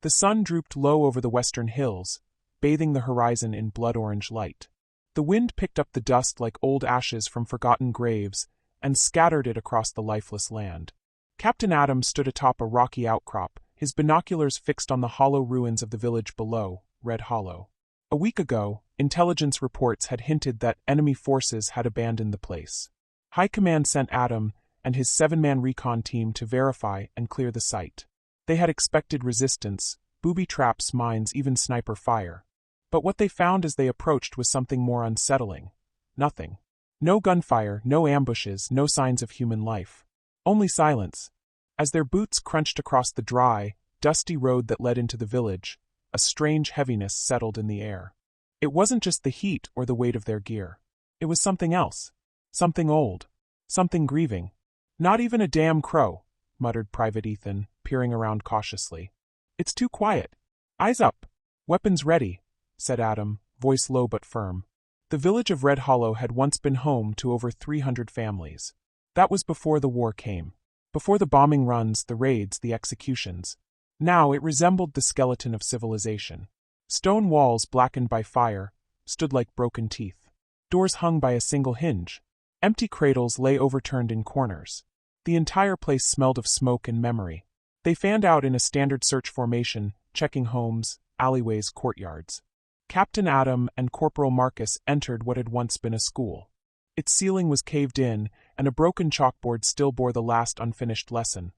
The sun drooped low over the western hills, bathing the horizon in blood-orange light. The wind picked up the dust like old ashes from forgotten graves and scattered it across the lifeless land. Captain Adam stood atop a rocky outcrop, his binoculars fixed on the hollow ruins of the village below, Red Hollow. A week ago, intelligence reports had hinted that enemy forces had abandoned the place. High Command sent Adam and his 7-man recon team to verify and clear the site. They had expected resistance, booby traps, mines, even sniper fire. But what they found as they approached was something more unsettling. Nothing. No gunfire, no ambushes, no signs of human life. Only silence. As their boots crunched across the dry, dusty road that led into the village, a strange heaviness settled in the air. It wasn't just the heat or the weight of their gear. It was something else. Something old. Something grieving. "Not even a damn crow," muttered Private Ethan, peering around cautiously. "It's too quiet." "Eyes up. Weapons ready," said Adam, voice low but firm. The village of Red Hollow had once been home to over 300 families. That was before the war came. Before the bombing runs, the raids, the executions. Now it resembled the skeleton of civilization. Stone walls blackened by fire stood like broken teeth. Doors hung by a single hinge. Empty cradles lay overturned in corners. The entire place smelled of smoke and memory. They fanned out in a standard search formation, checking homes, alleyways, courtyards. Captain Adam and Corporal Marcus entered what had once been a school. Its ceiling was caved in, and a broken chalkboard still bore the last unfinished lesson.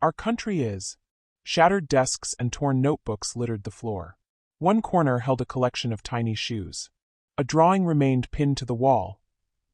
"Our country is." Shattered desks and torn notebooks littered the floor. One corner held a collection of tiny shoes. A drawing remained pinned to the wall.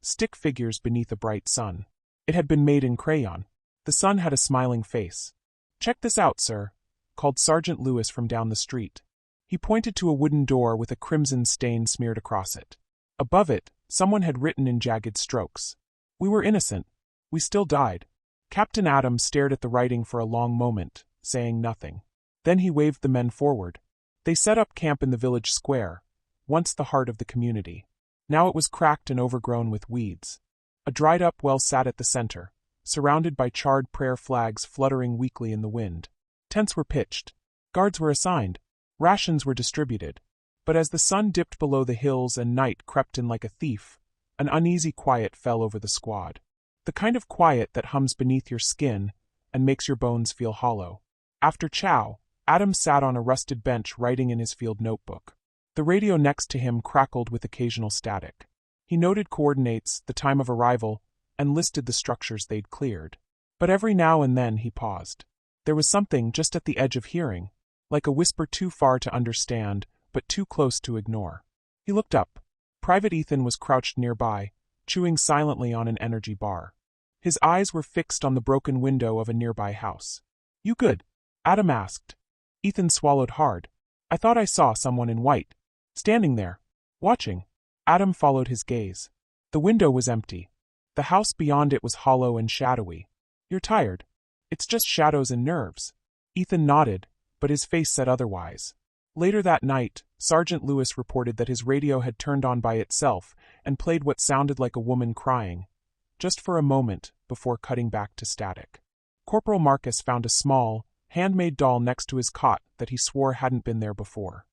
Stick figures beneath a bright sun. It had been made in crayon. The sun had a smiling face. "Check this out, sir," called Sergeant Lewis from down the street. He pointed to a wooden door with a crimson stain smeared across it. Above it, someone had written in jagged strokes, "We were innocent. We still died." Captain Adam stared at the writing for a long moment, saying nothing. Then he waved the men forward. They set up camp in the village square, once the heart of the community. Now it was cracked and overgrown with weeds. A dried-up well sat at the center, surrounded by charred prayer flags fluttering weakly in the wind. Tents were pitched. Guards were assigned. Rations were distributed. But as the sun dipped below the hills and night crept in like a thief, an uneasy quiet fell over the squad. The kind of quiet that hums beneath your skin and makes your bones feel hollow. After chow, Adam sat on a rusted bench writing in his field notebook. The radio next to him crackled with occasional static. He noted coordinates, the time of arrival, and listed the structures they'd cleared. But every now and then he paused. There was something just at the edge of hearing, like a whisper too far to understand, but too close to ignore. He looked up. Private Ethan was crouched nearby, chewing silently on an energy bar. His eyes were fixed on the broken window of a nearby house. "You good?" Adam asked. Ethan swallowed hard. "I thought I saw someone in white. Standing there. Watching." Adam followed his gaze. The window was empty. The house beyond it was hollow and shadowy. "You're tired." "It's just shadows and nerves." Ethan nodded, but his face said otherwise. Later that night, Sergeant Lewis reported that his radio had turned on by itself and played what sounded like a woman crying, just for a moment before cutting back to static. Corporal Marcus found a small, handmade doll next to his cot that he swore hadn't been there before.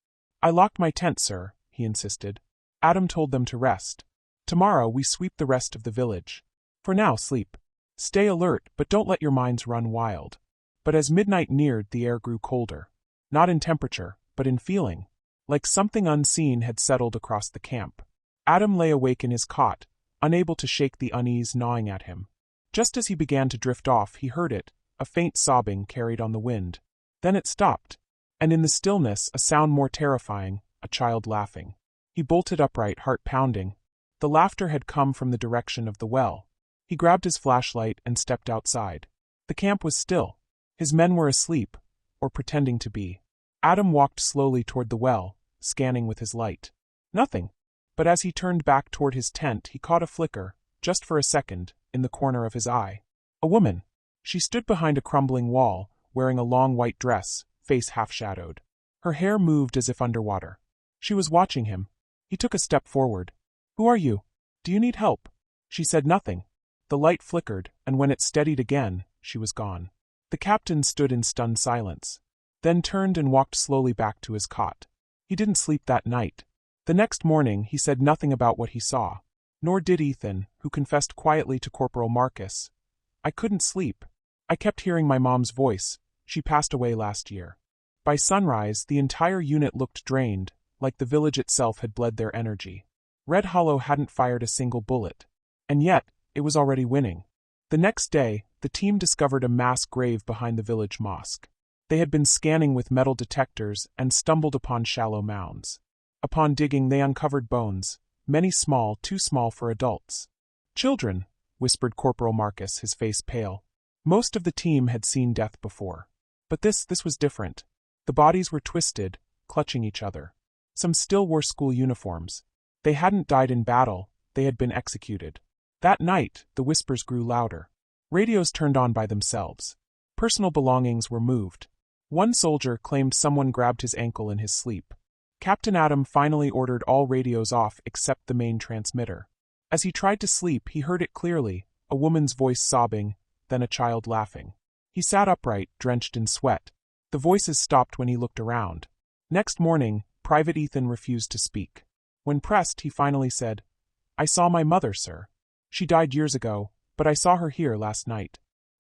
"I locked my tent, sir," he insisted. Adam told them to rest. "Tomorrow we sweep the rest of the village. For now, sleep. Stay alert, but don't let your minds run wild." But as midnight neared, the air grew colder. Not in temperature, but in feeling. Like something unseen had settled across the camp. Adam lay awake in his cot, unable to shake the unease gnawing at him. Just as he began to drift off, he heard it, a faint sobbing carried on the wind. Then it stopped. And in the stillness, a sound more terrifying, a child laughing. He bolted upright, heart pounding. The laughter had come from the direction of the well. He grabbed his flashlight and stepped outside. The camp was still. His men were asleep, or pretending to be. Adam walked slowly toward the well, scanning with his light. Nothing. But as he turned back toward his tent, he caught a flicker, just for a second, in the corner of his eye. A woman. She stood behind a crumbling wall, wearing a long white dress, face half-shadowed. Her hair moved as if underwater. She was watching him. He took a step forward. "Who are you? Do you need help?" She said nothing. The light flickered, and when it steadied again, she was gone. The captain stood in stunned silence. then turned and walked slowly back to his cot. He didn't sleep that night. The next morning he said nothing about what he saw. Nor did Ethan, who confessed quietly to Corporal Marcus. "I couldn't sleep. I kept hearing my mom's voice. She passed away last year." By sunrise, the entire unit looked drained, like the village itself had bled their energy. Red Hollow hadn't fired a single bullet. And yet, it was already winning. The next day, the team discovered a mass grave behind the village mosque. They had been scanning with metal detectors and stumbled upon shallow mounds. Upon digging, they uncovered bones, many small, too small for adults. "Children," whispered Corporal Marcus, his face pale. Most of the team had seen death before. But this was different. The bodies were twisted, clutching each other. Some still wore school uniforms. They hadn't died in battle, they had been executed. That night, the whispers grew louder. Radios turned on by themselves. Personal belongings were moved. One soldier claimed someone grabbed his ankle in his sleep. Captain Adam finally ordered all radios off except the main transmitter. As he tried to sleep, he heard it clearly, a woman's voice sobbing, then a child laughing. He sat upright, drenched in sweat. The voices stopped when he looked around. Next morning, Private Ethan refused to speak. When pressed, he finally said, "I saw my mother, sir. She died years ago, but I saw her here last night."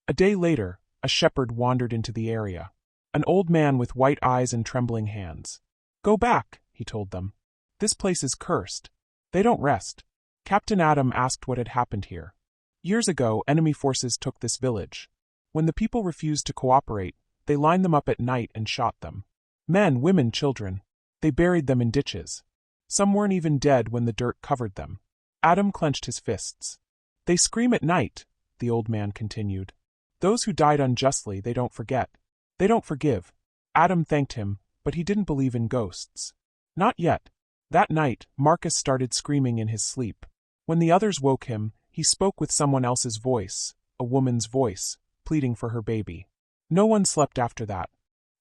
A day later, a shepherd wandered into the area. An old man with white eyes and trembling hands. "Go back," he told them. "This place is cursed. They don't rest." Captain Adam asked what had happened here. Years ago, enemy forces took this village. When the people refused to cooperate, they lined them up at night and shot them. Men, women, children. They buried them in ditches. Some weren't even dead when the dirt covered them. Adam clenched his fists. "They scream at night," the old man continued. "Those who died unjustly, they don't forget. They don't forgive." Adam thanked him, but he didn't believe in ghosts. Not yet. That night, Marcus started screaming in his sleep. When the others woke him, he spoke with someone else's voice, a woman's voice, pleading for her baby. No one slept after that.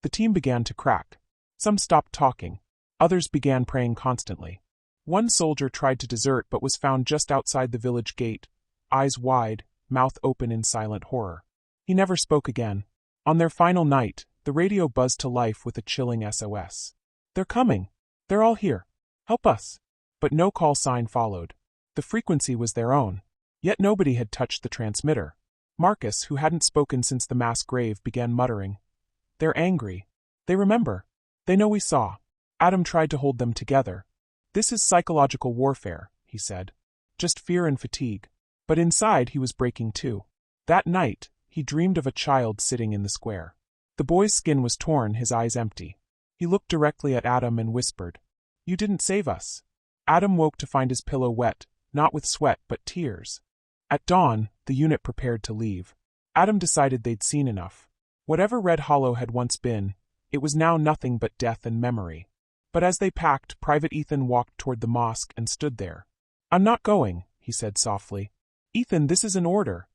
The team began to crack. Some stopped talking. Others began praying constantly. One soldier tried to desert but was found just outside the village gate, eyes wide, mouth open in silent horror. He never spoke again. On their final night, the radio buzzed to life with a chilling SOS. "They're coming. They're all here. Help us." But no call sign followed. The frequency was their own. Yet nobody had touched the transmitter. Marcus, who hadn't spoken since the mass grave, began muttering. "They're angry. They remember. They know we saw." Adam tried to hold them together. "This is psychological warfare," he said. "Just fear and fatigue." But inside he was breaking too. That night, he dreamed of a child sitting in the square. The boy's skin was torn, his eyes empty. He looked directly at Adam and whispered, "You didn't save us." Adam woke to find his pillow wet, not with sweat but tears. At dawn, the unit prepared to leave. Adam decided they'd seen enough. Whatever Red Hollow had once been, it was now nothing but death and memory. But as they packed, Private Ethan walked toward the mosque and stood there. "I'm not going," he said softly. "Ethan, this is an order,"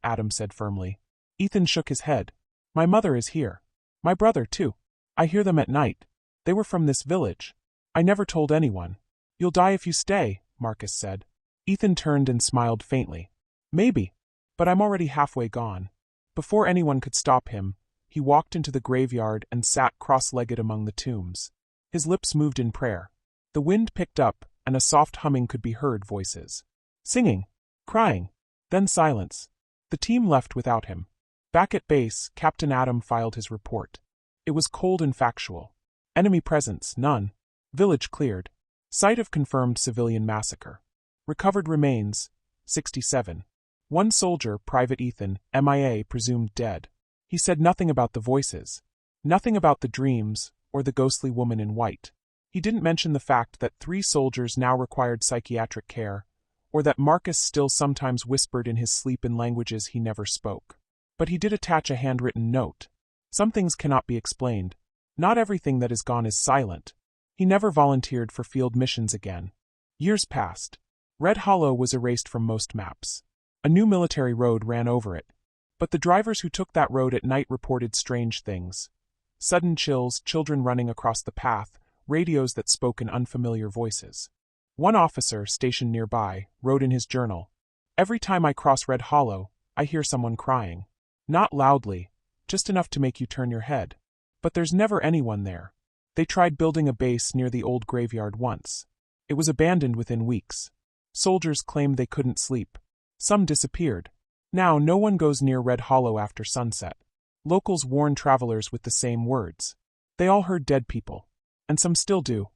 Adam said firmly. Ethan shook his head. "My mother is here. My brother, too. I hear them at night. They were from this village. I never told anyone." "You'll die if you stay," Marcus said. Ethan turned and smiled faintly. "Maybe. But I'm already halfway gone." Before anyone could stop him, he walked into the graveyard and sat cross-legged among the tombs. His lips moved in prayer. The wind picked up, and a soft humming could be heard, voices. Singing. Crying. Then silence. The team left without him. Back at base, Captain Adam filed his report. It was cold and factual. Enemy presence, none. Village cleared. Site of confirmed civilian massacre. Recovered remains, 67. One soldier, Private Ethan, MIA, presumed dead. He said nothing about the voices. Nothing about the dreams, or the ghostly woman in white. He didn't mention the fact that 3 soldiers now required psychiatric care, or that Marcus still sometimes whispered in his sleep in languages he never spoke. But he did attach a handwritten note. Some things cannot be explained. Not everything that is gone is silent. He never volunteered for field missions again. Years passed. Red Hollow was erased from most maps. A new military road ran over it. But the drivers who took that road at night reported strange things. Sudden chills, children running across the path, radios that spoke in unfamiliar voices. One officer, stationed nearby, wrote in his journal, "Every time I cross Red Hollow, I hear someone crying. Not loudly, just enough to make you turn your head." But there's never anyone there. They tried building a base near the old graveyard once. It was abandoned within weeks. Soldiers claimed they couldn't sleep. Some disappeared. Now no one goes near Red Hollow after sunset. Locals warn travelers with the same words. They all heard dead people. And some still do.